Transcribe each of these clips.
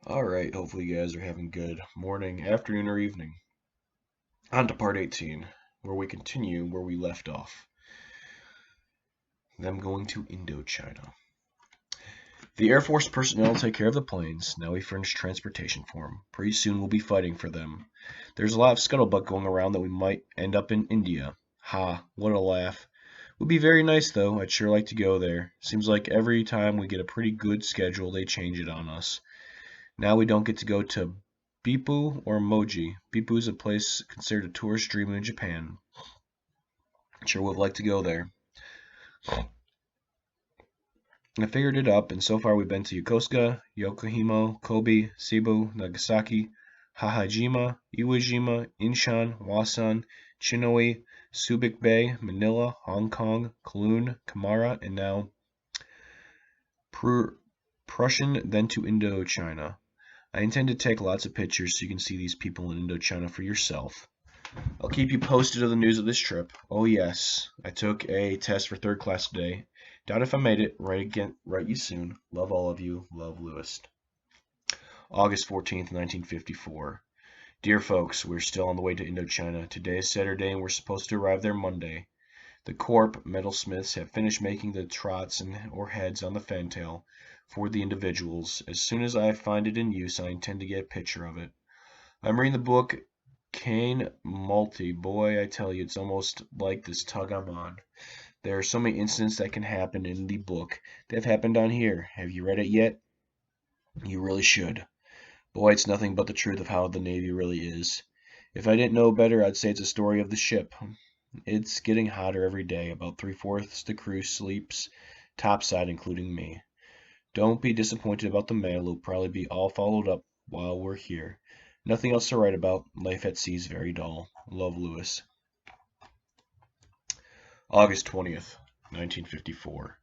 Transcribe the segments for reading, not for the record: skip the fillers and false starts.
Alright, hopefully you guys are having good morning, afternoon, or evening. On to part 18, where we continue where we left off. Them going to Indochina. The Air Force personnel take care of the planes. Now we furnish transportation for them. Pretty soon we'll be fighting for them. There's a lot of scuttlebutt going around that we might end up in India. Ha, what a laugh. Would be very nice though. I'd sure like to go there. Seems like every time we get a pretty good schedule, they change it on us. Now we don't get to go to Beppu or Moji. Beppu is a place considered a tourist dream in Japan. Sure would like to go there. I figured it up, and so far we've been to Yokosuka, Yokohama, Kobe, Cebu, Nagasaki, Hahajima, Iwo Jima, Inshan, Wasan, Chinoe, Subic Bay, Manila, Hong Kong, Kowloon, Kamara, and now Prussian, then to Indochina. I intend to take lots of pictures so you can see these people in Indochina for yourself. I'll keep you posted of the news of this trip. Oh yes, I took a test for third class today. Doubt if I made it. Write you soon. Love all of you. Love, Lewis. August 14th, 1954. Dear folks, we're still on the way to Indochina. Today is Saturday and we're supposed to arrive there Monday. The Corp metalsmiths have finished making the trots or heads on the fantail for the individuals. As soon as I find it in use, I intend to get a picture of it. I'm reading the book Kane Multi. Boy, I tell you, it's almost like this tug I'm on. There are so many incidents that can happen in the book that have happened on here. Have you read it yet? You really should. Boy, it's nothing but the truth of how the Navy really is. If I didn't know better, I'd say it's a story of the ship. It's getting hotter every day. About three-fourths the crew sleeps topside, including me. Don't be disappointed about the mail. It'll probably be all followed up while we're here. Nothing else to write about. Life at sea is very dull. Love, Lewis. August 20th, 1954.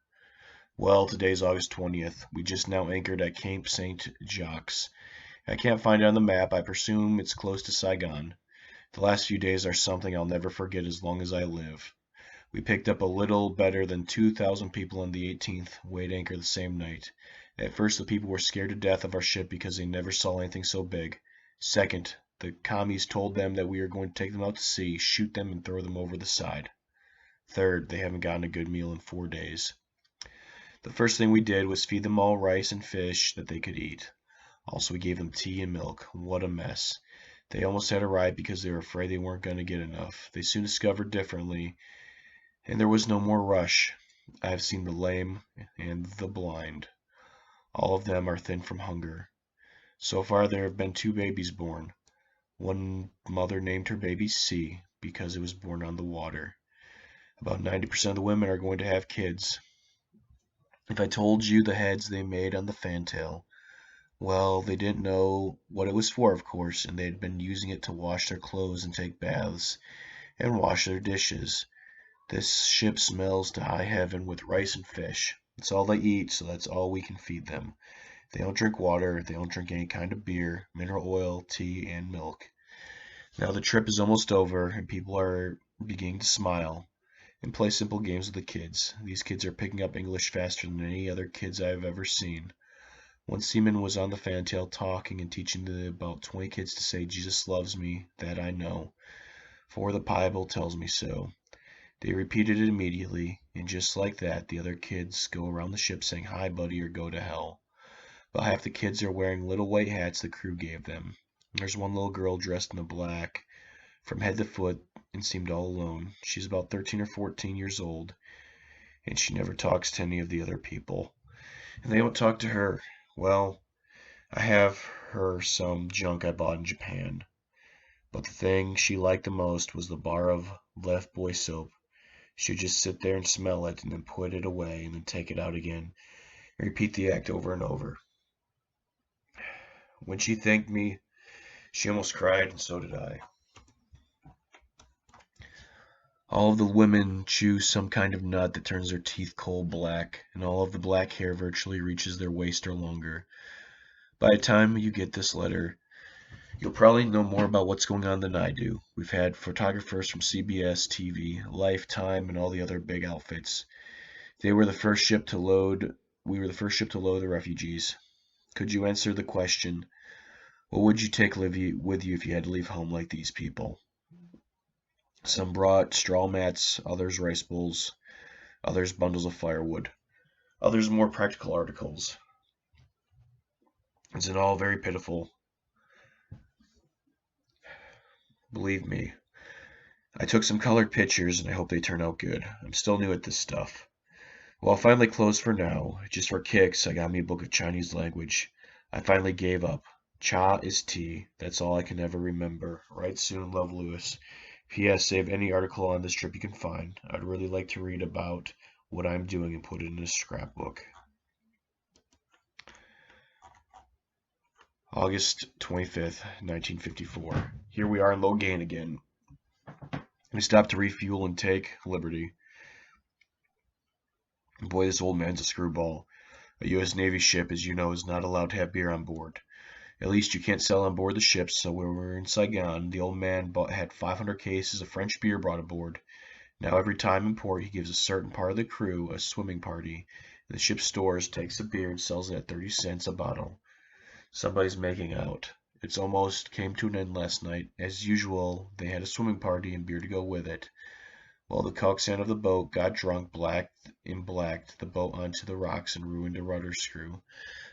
Well, today's August 20th. We just now anchored at Cape St. Jacques. I can't find it on the map. I presume it's close to Saigon. The last few days are something I'll never forget as long as I live. We picked up a little better than 2,000 people on the 18th, weighed anchor the same night. At first, the people were scared to death of our ship because they never saw anything so big. Second, the commies told them that we were going to take them out to sea, shoot them, and throw them over the side. Third, they haven't gotten a good meal in 4 days. The first thing we did was feed them all rice and fish that they could eat. Also, we gave them tea and milk. What a mess. They almost had a riot because they were afraid they weren't going to get enough. They soon discovered differently, and there was no more rush. I have seen the lame and the blind. All of them are thin from hunger. So far there have been 2 babies born. One mother named her baby C because it was born on the water. About 90% of the women are going to have kids. If I told you the heads they made on the fantail, well, they didn't know what it was for, of course, and they had been using it to wash their clothes and take baths and wash their dishes. This ship smells to high heaven with rice and fish. It's all they eat, so that's all we can feed them. They don't drink water, they don't drink any kind of beer, mineral oil, tea, and milk. Now the trip is almost over, and people are beginning to smile and play simple games with the kids. These kids are picking up English faster than any other kids I have ever seen. One seaman was on the fantail talking and teaching about 20 kids to say, Jesus loves me, that I know, for the Bible tells me so. They repeated it immediately, and just like that, the other kids go around the ship saying, hi, buddy, or go to hell. About half the kids are wearing little white hats the crew gave them. There's one little girl dressed in the black from head to foot and seemed all alone. She's about 13 or 14 years old, and she never talks to any of the other people. And they don't talk to her. Well, I have her some junk I bought in Japan. But the thing she liked the most was the bar of Lifebuoy soap. She'd just sit there and smell it and then put it away and then take it out again and repeat the act over and over. When she thanked me, she almost cried, and so did I. All of the women chew some kind of nut that turns their teeth coal black, and all of the black hair virtually reaches their waist or longer. By the time you get this letter, you'll probably know more about what's going on than I do. We've had photographers from CBS, TV, Lifetime, and all the other big outfits. We were the first ship to load the refugees. Could you answer the question, What would you take with you if you had to leave home like these people? Some brought straw mats, others rice bowls, others bundles of firewood, others more practical articles. It's in all very pitiful. Believe me. I took some colored pictures and I hope they turn out good. I'm still new at this stuff. Well, I'll finally close for now. Just for kicks, I got me a book of Chinese language. I finally gave up. Cha is tea. That's all I can ever remember. Write soon, love, Lewis. P.S. Save any article on this trip you can find. I'd really like to read about what I'm doing and put it in a scrapbook. August 25th, 1954. Here we are in Logain again. We stopped to refuel and take liberty. Boy, this old man's a screwball. A U.S. Navy ship, as you know, is not allowed to have beer on board. At least you can't sell on board the ships, so when we were in Saigon, the old man had 500 cases of French beer brought aboard. Now every time in port he gives a certain part of the crew a swimming party. The ship's stores takes the beer and sells it at 30 cents a bottle. Somebody's making out. It's almost came to an end last night. As usual, they had a swimming party and beer to go with it. Well, the coxswain of the boat got drunk, blacked the boat onto the rocks and ruined a rudder screw.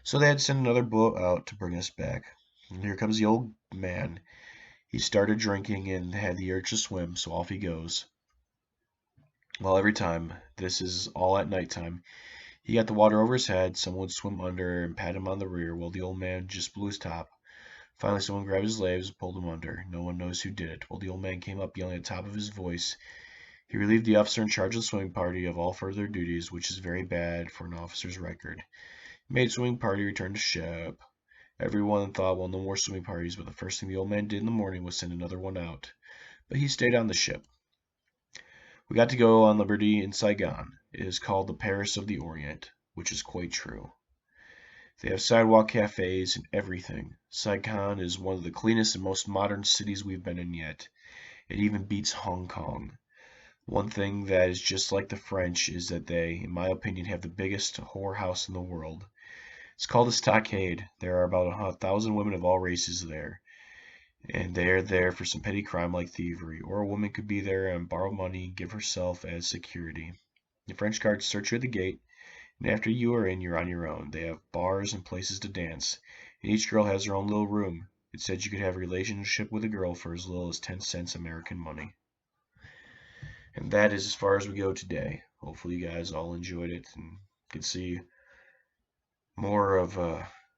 So they had to send another boat out to bring us back. And here comes the old man. He started drinking and had the urge to swim, so off he goes. Well, every time, this is all at night time, he got the water over his head, someone would swim under and pat him on the rear, while the old man just blew his top. Finally, someone grabbed his legs and pulled him under. No one knows who did it. Well, the old man came up yelling at the top of his voice. He relieved the officer in charge of the swimming party of all further duties, which is very bad for an officer's record. He made the swimming party return to ship. Everyone thought, well, no more swimming parties, but the first thing the old man did in the morning was send another one out. But he stayed on the ship. We got to go on liberty in Saigon. It is called the Paris of the Orient, which is quite true. They have sidewalk cafes and everything. Saigon is one of the cleanest and most modern cities we've been in yet. It even beats Hong Kong. One thing that is just like the French is that they, in my opinion, have the biggest whorehouse in the world. It's called a stockade. There are about 1,000 women of all races there. And they are there for some petty crime like thievery. Or a woman could be there and borrow money and give herself as security. The French guards search you at the gate, and after you are in, you're on your own. They have bars and places to dance, and each girl has her own little room. It said you could have a relationship with a girl for as little as 10 cents American money. And that is as far as we go today. Hopefully you guys all enjoyed it and could see more of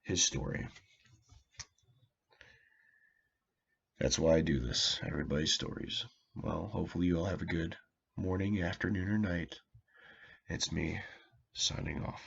his story. That's why I do this, everybody's stories. Well, hopefully you all have a good morning, afternoon, or night. It's me signing off.